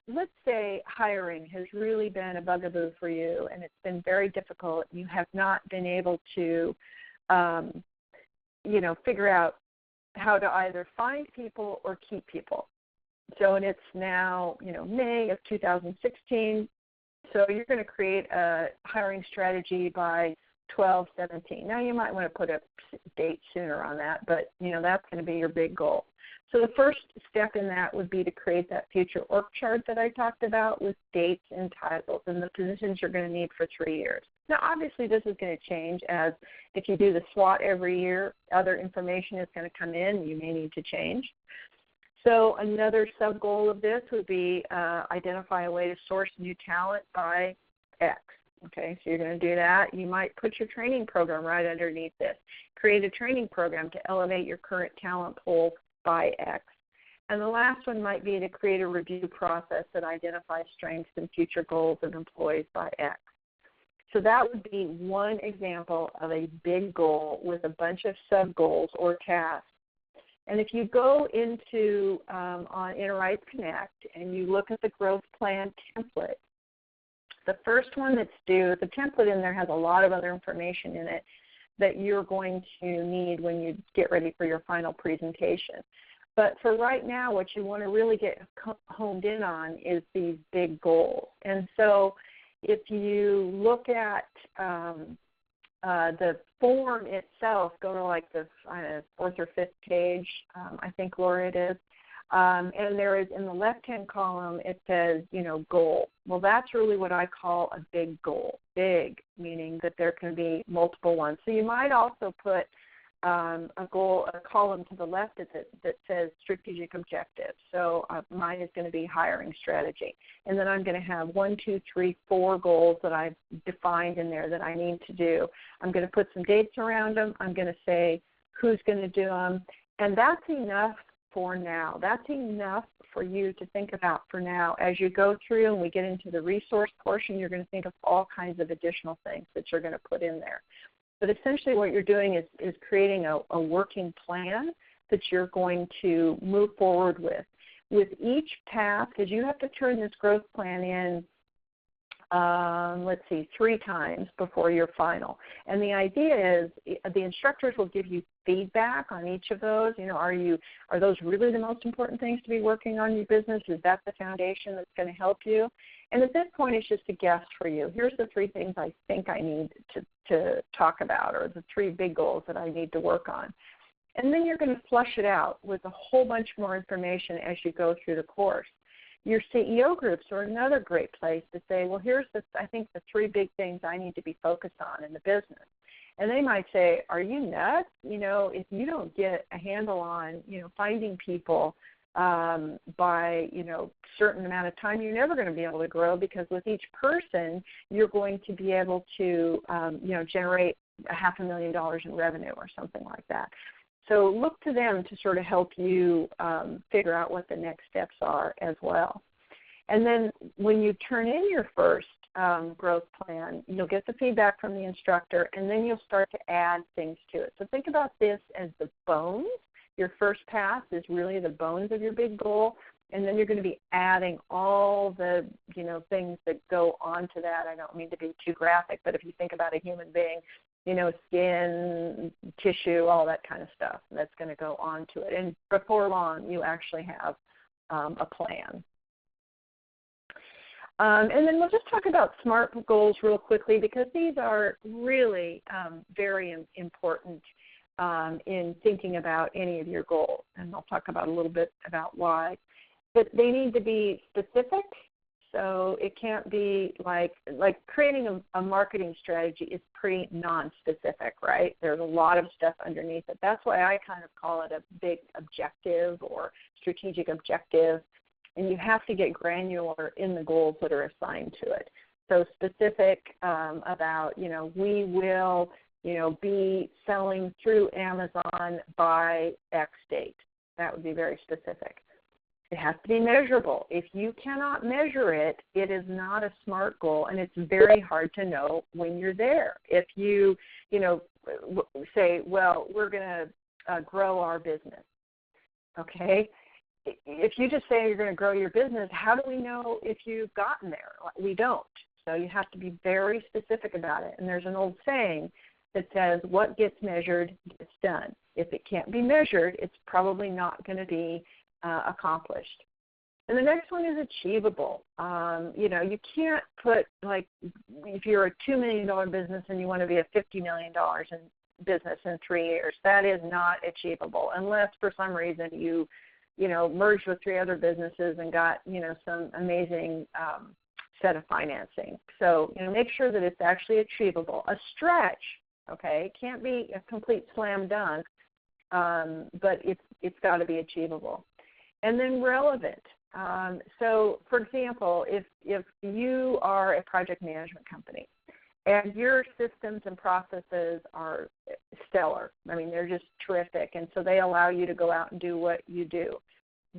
let's say hiring has really been a bugaboo for you, and it's been very difficult. You have not been able to, figure out how to either find people or keep people. So, and it's now, May of 2016. So you're going to create a hiring strategy by 12/17. Now you might want to put a date sooner on that, but that's going to be your big goal. So the first step in that would be to create that future org chart that I talked about with dates and titles and the positions you're going to need for 3 years. Now obviously this is going to change as if you do the SWOT every year, other information is going to come in, you may need to change. So another sub-goal of this would be identify a way to source new talent by X. Okay, so you're going to do that. You might put your training program right underneath this. Create a training program to elevate your current talent pool by X. And the last one might be to create a review process that identifies strengths and future goals of employees by X. So that would be one example of a big goal with a bunch of sub-goals or tasks. And if you go into on InterRise Connect and you look at the growth plan template, the first one that's due, the template in there has a lot of other information in it that you're going to need when you get ready for your final presentation. But for right now, what you want to really get honed in on is these big goals. And so if you look at the form itself, go to like the 4th or 5th page, I think, Laura, it is. And there is in the left-hand column, it says, goal. Well, that's really what I call a big goal. Big, meaning that there can be multiple ones. So you might also put a column to the left that says strategic objectives. So mine is going to be hiring strategy. And then I'm going to have 1, 2, 3, 4 goals that I've defined in there that I need to do. I'm going to put some dates around them. I'm going to say who's going to do them. And that's enough for now. That's enough for you to think about for now. As you go through and we get into the resource portion, you're going to think of all kinds of additional things that you're going to put in there. But essentially what you're doing is creating a working plan that you're going to move forward with. With each task, because you have to turn this growth plan in, 3 times before your final. And the idea is the instructors will give you feedback on each of those. You know, are those really the most important things to be working on your business? Is that the foundation that's going to help you? And at this point, it's just a guess for you. Here's the 3 things I think I need to talk about, or the 3 big goals that I need to work on. And then you're going to flush it out with a whole bunch more information as you go through the course. Your CEO groups are another great place to say, well, here's I think the 3 big things I need to be focused on in the business. And they might say, are you nuts? You know, if you don't get a handle on, finding people by, certain amount of time, you're never going to be able to grow, because with each person, you're going to be able to, generate $500,000 in revenue or something like that. So look to them to sort of help you figure out what the next steps are as well. And then when you turn in your first growth plan, you'll get the feedback from the instructor, and then you'll start to add things to it. So think about this as the bones. Your first pass is really the bones of your big goal, and then you're going to be adding all the, things that go onto that. I don't mean to be too graphic, but if you think about a human being, skin, tissue, all that kind of stuff that's going to go onto it. And before long, you actually have a plan. And then we'll just talk about SMART goals real quickly, because these are really very important in thinking about any of your goals. And I'll talk about a little bit about why. But they need to be specific. So it can't be like creating a marketing strategy is pretty non-specific, right? There's a lot of stuff underneath it. That's why I kind of call it a big objective or strategic objective. And you have to get granular in the goals that are assigned to it. So specific about, we will, be selling through Amazon by X date. That would be very specific. It has to be measurable. If you cannot measure it, it is not a SMART goal, and it's very hard to know when you're there. If you, say, well, we're going to grow our business, okay? If you just say you're going to grow your business, how do we know if you've gotten there? We don't. So you have to be very specific about it. And there's an old saying that says, what gets measured gets done. If it can't be measured, it's probably not going to be accomplished. And the next one is achievable. You can't put, if you're a $2 million business and you want to be a $50 million in business in 3 years, that is not achievable unless for some reason you merged with 3 other businesses and got, some amazing set of financing. So, make sure that it's actually achievable. A stretch, okay, it can't be a complete slam dunk, but it's got to be achievable. And then relevant. So, for example, if you are a project management company and your systems and processes are stellar, I mean, they're just terrific, and so they allow you to go out and do what you do.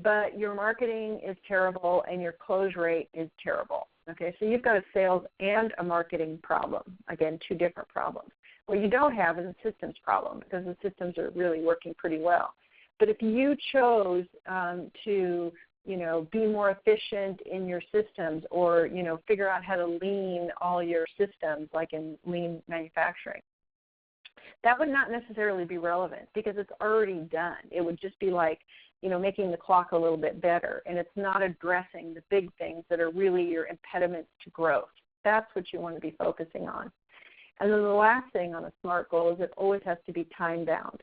But your marketing is terrible and your close rate is terrible. Okay, so you've got a sales and a marketing problem. Again, 2 different problems. What you don't have is a systems problem, because the systems are really working pretty well. But if you chose to, be more efficient in your systems, or, figure out how to lean all your systems, like in lean manufacturing, that would not necessarily be relevant because it's already done. It would just be like, making the clock a little bit better, and it's not addressing the big things that are really your impediments to growth. That's what you want to be focusing on. And then the last thing on a SMART goal is it always has to be time-bound.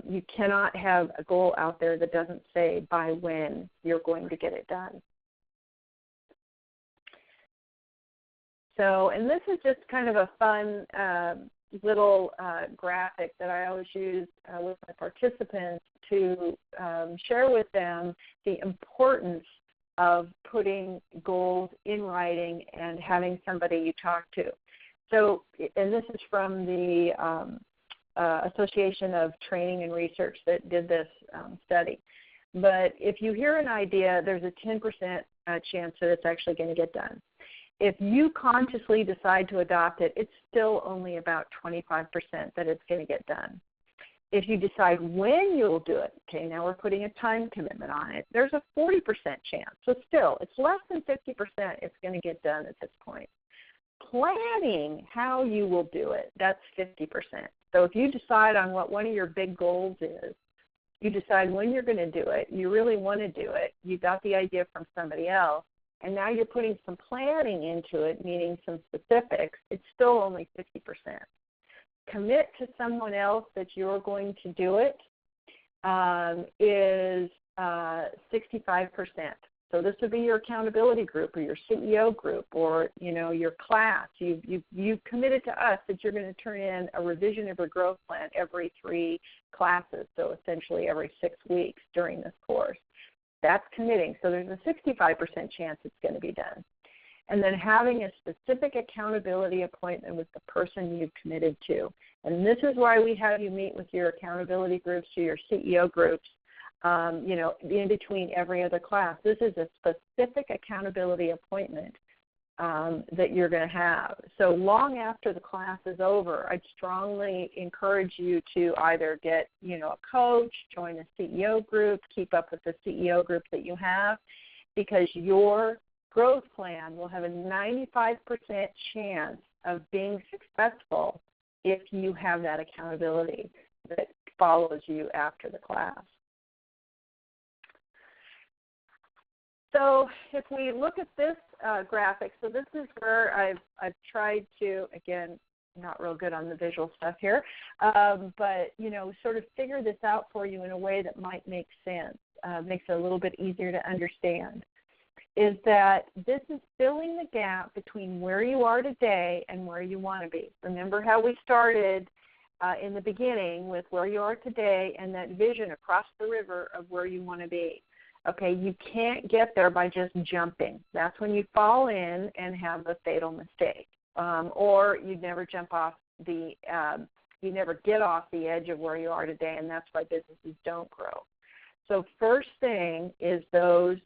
You cannot have a goal out there that doesn't say by when you're going to get it done. So, and this is just kind of a fun, little graphic that I always use with my participants to share with them the importance of putting goals in writing and having somebody you talk to. So, and this is from the Association of Training and Research that did this study. But if you hear an idea, there's a 10% chance that it's actually going to get done. If you consciously decide to adopt it, it's still only about 25% that it's going to get done. If you decide when you'll do it, okay, now we're putting a time commitment on it, there's a 40% chance. So still, it's less than 50% it's going to get done at this point. Planning how you will do it, that's 50%. So if you decide on what one of your big goals is, you decide when you're going to do it, you really want to do it, you got the idea from somebody else, and now you're putting some planning into it, meaning some specifics, it's still only 50%. Commit to someone else that you're going to do it is 65%. So this would be your accountability group or your CEO group or, your class. You've committed to us that you're going to turn in a revision of your growth plan every 3 classes, so essentially every 6 weeks during this course. That's committing. So there's a 65% chance it's going to be done. And then having a specific accountability appointment with the person you've committed to. And this is why we have you meet with your accountability groups or your CEO groups, in between every other class. This is a specific accountability appointment that you're going to have. So long after the class is over, I'd strongly encourage you to either get, a coach, join a CEO group, keep up with the CEO group that you have, because your growth plan will have a 95% chance of being successful if you have that accountability that follows you after the class. So if we look at this graphic, so this is where I've tried to, again, not real good on the visual stuff here, but, sort of figure this out for you in a way that might make sense, makes it a little bit easier to understand, is that this is filling the gap between where you are today and where you want to be. Remember how we started in the beginning with where you are today and that vision across the river of where you want to be. Okay, you can't get there by just jumping. That's when you fall in and have a fatal mistake. Or you never jump off you never get off the edge of where you are today, and that's why businesses don't grow. So first thing is those,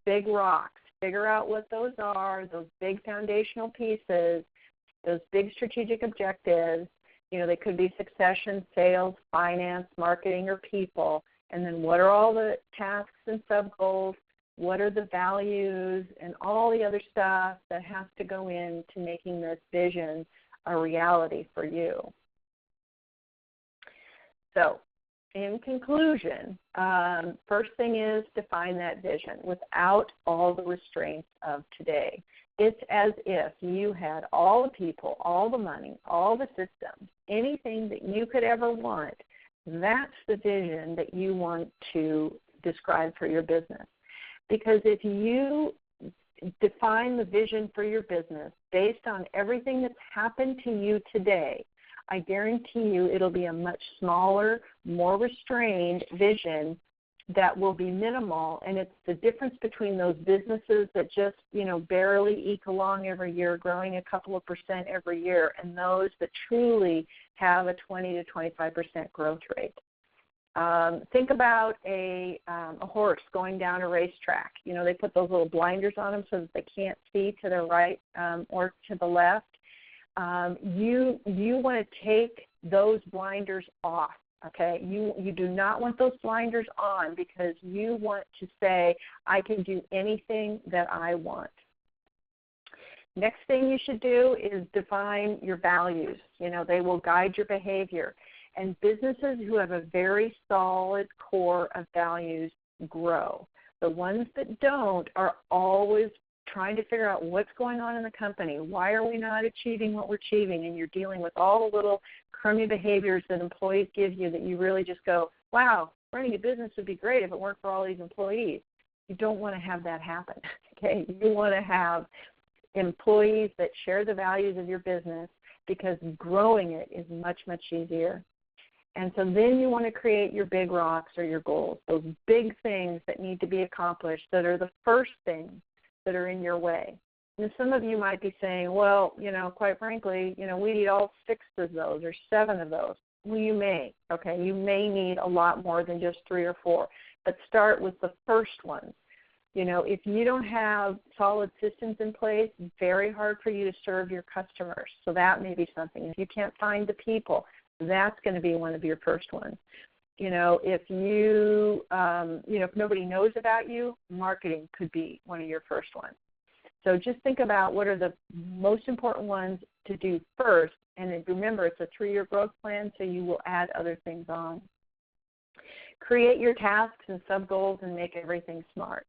big rocks. Figure out what those are, those big foundational pieces, those big strategic objectives. They could be succession, sales, finance, marketing, or people. And then what are all the tasks and sub-goals? What are the values and all the other stuff that has to go into making this vision a reality for you? So in conclusion, first thing is define that vision without all the restraints of today. It's as if you had all the people, all the money, all the systems, anything that you could ever want. That's the vision that you want to describe for your business. Because if you define the vision for your business based on everything that's happened to you today, I guarantee you it'll be a much smaller, more restrained vision that will be minimal, and it's the difference between those businesses that just, barely eke along every year, growing a couple of percent every year, and those that truly have a 20 to 25% growth rate. Think about a horse going down a racetrack. They put those little blinders on them so that they can't see to the right or to the left. You want to take those blinders off. Okay, you do not want those blinders on because you want to say, I can do anything that I want. Next thing you should do is define your values. They will guide your behavior. And businesses who have a very solid core of values grow. The ones that don't are always trying to figure out what's going on in the company. Why are we not achieving what we're achieving? And you're dealing with all the little crummy behaviors that employees give you that you really just go, wow, running a business would be great if it weren't for all these employees. You don't want to have that happen, okay? You want to have employees that share the values of your business, because growing it is much, much easier. And so then you want to create your big rocks or your goals, those big things that need to be accomplished that are the first things that are in your way. And some of you might be saying, well, quite frankly, we need all 6 of those or 7 of those. Well, you may, okay? You may need a lot more than just 3 or 4, but start with the first ones. If you don't have solid systems in place, it's very hard for you to serve your customers. So that may be something. If you can't find the people, that's going to be one of your first ones. If if nobody knows about you, marketing could be one of your first ones. So just think about what are the most important ones to do first. And then remember, it's a 3-year growth plan, so you will add other things on. Create your tasks and sub-goals and make everything SMART.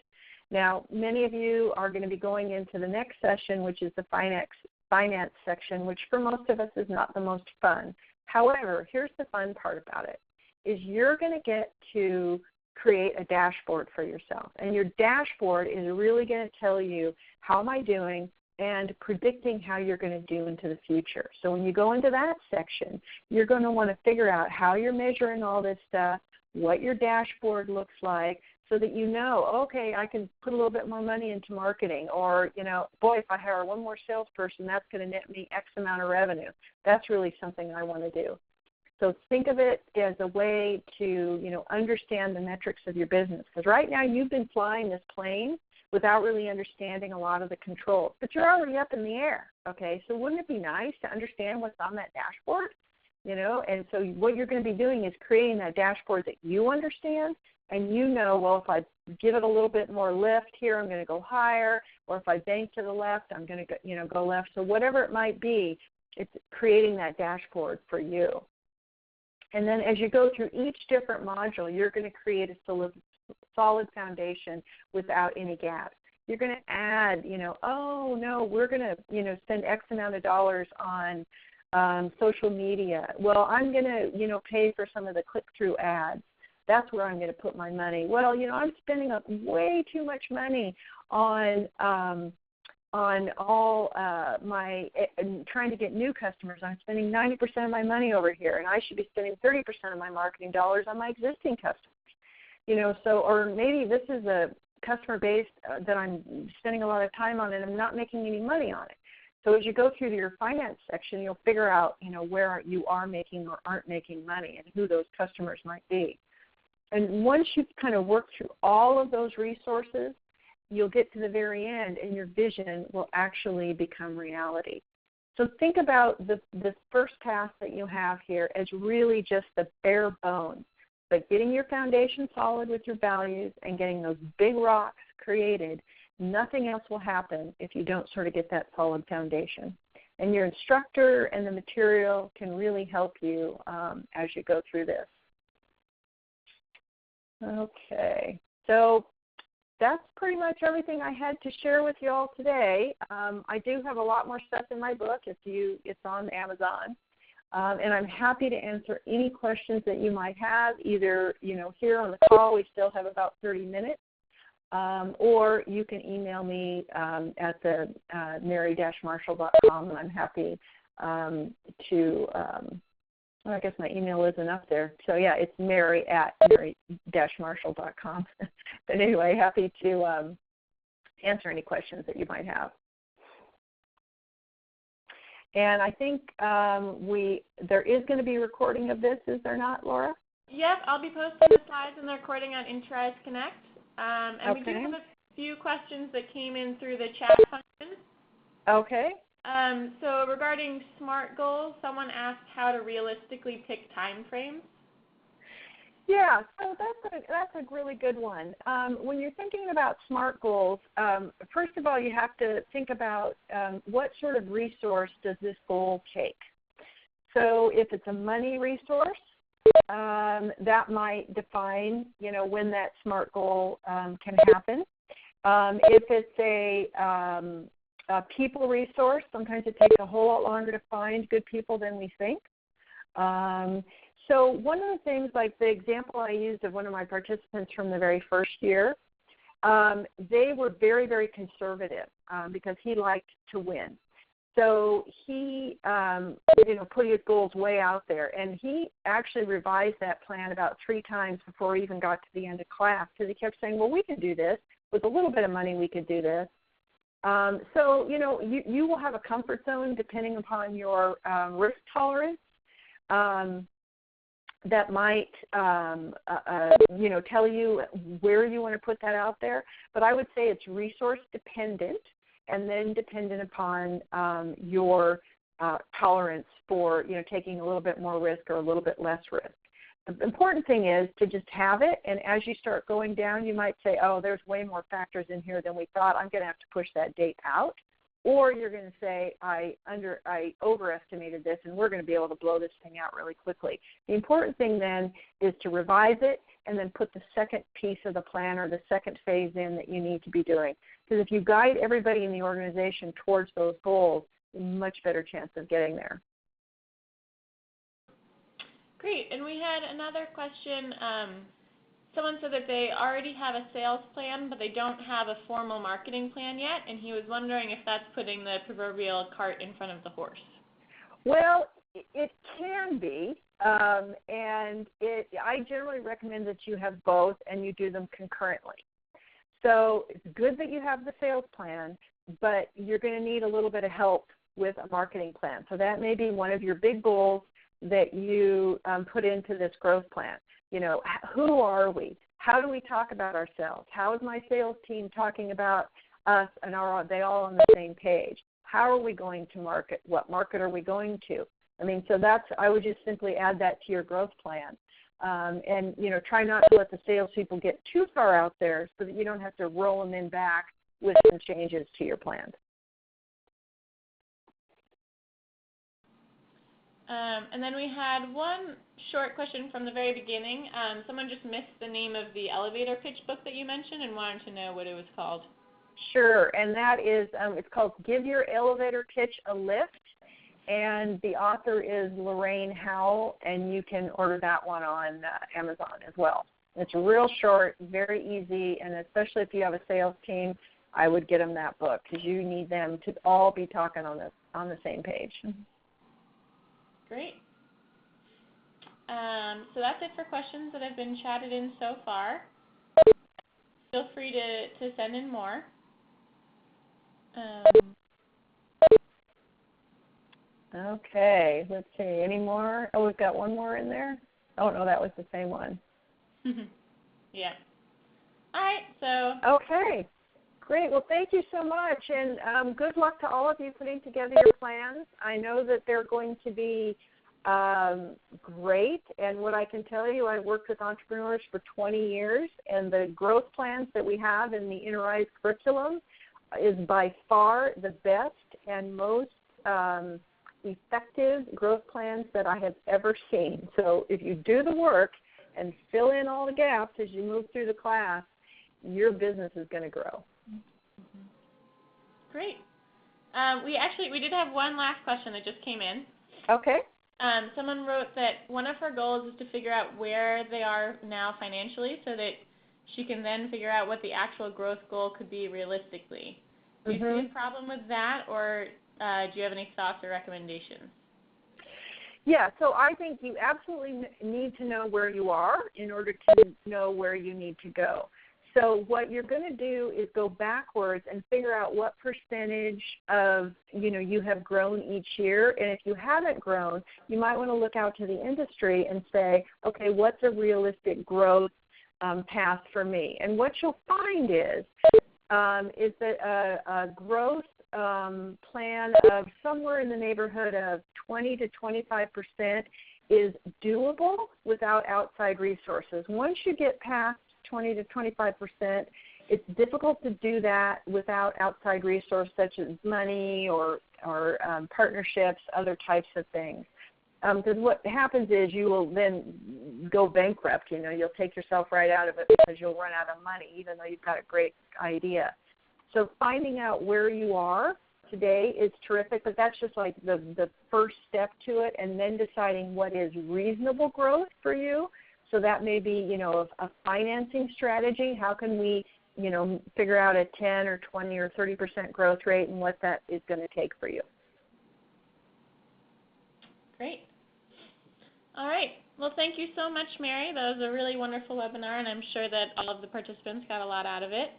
Now, many of you are going to be going into the next session, which is the finance section, which for most of us is not the most fun. However, here's the fun part about it, is you're going to get to create a dashboard for yourself. And your dashboard is really going to tell you, how am I doing, and predicting how you're going to do into the future. So when you go into that section, you're going to want to figure out how you're measuring all this stuff, what your dashboard looks like, so that you know, okay, I can put a little bit more money into marketing, or, boy, if I hire one more salesperson, that's going to net me X amount of revenue. That's really something I want to do. So think of it as a way to, understand the metrics of your business. Because right now you've been flying this plane without really understanding a lot of the controls. But you're already up in the air, okay? So wouldn't it be nice to understand what's on that dashboard? And so what you're going to be doing is creating that dashboard that you understand, and well, if I give it a little bit more lift here, I'm going to go higher, or if I bank to the left, I'm going to go left. So whatever it might be, it's creating that dashboard for you. And then as you go through each different module, you're going to create a solid foundation without any gaps. You're going to add, oh, no, we're going to, spend X amount of dollars on social media. Well, I'm going to, pay for some of the click-through ads. That's where I'm going to put my money. Well, I'm spending up way too much money on all trying to get new customers. I'm spending 90% of my money over here, and I should be spending 30% of my marketing dollars on my existing customers. Or maybe this is a customer base that I'm spending a lot of time on, and I'm not making any money on it. So as you go through your finance section, you'll figure out, where you are making or aren't making money and who those customers might be. And once you've kind of worked through all of those resources, you'll get to the very end, and your vision will actually become reality. So think about the first task that you have here as really just the bare bones, but getting your foundation solid with your values and getting those big rocks created. Nothing else will happen if you don't sort of get that solid foundation. And your instructor and the material can really help you as you go through this. Okay, so that's pretty much everything I had to share with you all today. I do have a lot more stuff in my book. It's on Amazon. And I'm happy to answer any questions that you might have, either, here on the call. We still have about 30 minutes. Or you can email me at the mary-marshall.com, and I'm happy to I guess my email isn't up there. So, yeah, it's mary@mary-marshall.com. But anyway, happy to answer any questions that you might have. And I think there is going to be a recording of this, is there not, Laura? Yep, I'll be posting the slides and the recording on Instructor Connect. And okay. We do have a few questions that came in through the chat function. Okay. So regarding SMART goals, someone asked how to realistically pick time frames. Yeah, so that's a really good one. When you're thinking about SMART goals, first of all, you have to think about what sort of resource does this goal take. So if it's a money resource, that might define, when that SMART goal can happen. If it's a people resource, sometimes it takes a whole lot longer to find good people than we think. So one of the things, like the example I used of one of my participants from the very first year, they were very, very conservative because he liked to win. So he, put his goals way out there, and he actually revised that plan about 3 times before he even got to the end of class, because he kept saying, well, we can do this. With a little bit of money, we could do this. So, you will have a comfort zone depending upon your risk tolerance that might, tell you where you want to put that out there. But I would say it's resource dependent, and then dependent upon your tolerance for, taking a little bit more risk or a little bit less risk. The important thing is to just have it, and as you start going down, you might say, oh, there's way more factors in here than we thought. I'm going to have to push that date out. Or you're going to say, I overestimated this, and we're going to be able to blow this thing out really quickly. The important thing then is to revise it and then put the second piece of the plan or the second phase in that you need to be doing. Because if you guide everybody in the organization towards those goals, a much better chance of getting there. Great. And we had another question. Someone said that they already have a sales plan, but they don't have a formal marketing plan yet, and he was wondering if that's putting the proverbial cart in front of the horse. Well, it can be, and I generally recommend that you have both and you do them concurrently. So it's good that you have the sales plan, but you're going to need a little bit of help with a marketing plan. So that may be one of your big goals that you put into this growth plan. Who are we? How do we talk about ourselves? How is my sales team talking about us, and are they all on the same page? How are we going to market? What market are we going to? So I would just simply add that to your growth plan. And try not to let the salespeople get too far out there so that you don't have to roll them in back with some changes to your plan. And then we had one short question from the very beginning. Someone just missed the name of the elevator pitch book that you mentioned and wanted to know what it was called. Sure, and that is, it's called Give Your Elevator Pitch a Lift, and the author is Lorraine Howell, and you can order that one on Amazon as well. It's real short, very easy, and especially if you have a sales team, I would get them that book because you need them to all be talking on the same page. Great. So that's it for questions that have been chatted in so far. Feel free to send in more. Okay, let's see. Any more? Oh, we've got one more in there. Oh, no, that was the same one. Yeah. All right, so. Okay. Great. Well, thank you so much, and good luck to all of you putting together your plans. I know that they're going to be great, and what I can tell you, I've worked with entrepreneurs for 20 years, and the growth plans that we have in the Interrise curriculum is by far the best and most effective growth plans that I have ever seen. So if you do the work and fill in all the gaps as you move through the class, your business is going to grow. Great. We did have one last question that just came in. Okay. Someone wrote that one of her goals is to figure out where they are now financially so that she can then figure out what the actual growth goal could be realistically. Do you see a problem with that, or do you have any thoughts or recommendations? Yeah, so I think you absolutely need to know where you are in order to know where you need to go. So what you're going to do is go backwards and figure out what percentage of, you have grown each year. And if you haven't grown, you might want to look out to the industry and say, okay, what's a realistic growth path for me? And what you'll find is that a growth plan of somewhere in the neighborhood of 20 to 25% is doable without outside resources. Once you get past 20 to 25%, it's difficult to do that without outside resources such as money or partnerships, other types of things. Because what happens is you will then go bankrupt. You'll take yourself right out of it because you'll run out of money, even though you've got a great idea. So finding out where you are today is terrific, but that's just like the first step to it, and then deciding what is reasonable growth for you. So that may be, a financing strategy. How can we, figure out a 10 or 20 or 30% growth rate and what that is going to take for you? Great. All right. Well, thank you so much, Mary. That was a really wonderful webinar, and I'm sure that all of the participants got a lot out of it.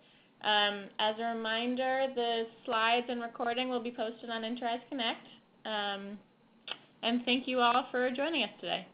As a reminder, the slides and recording will be posted on Inturize Connect. And thank you all for joining us today.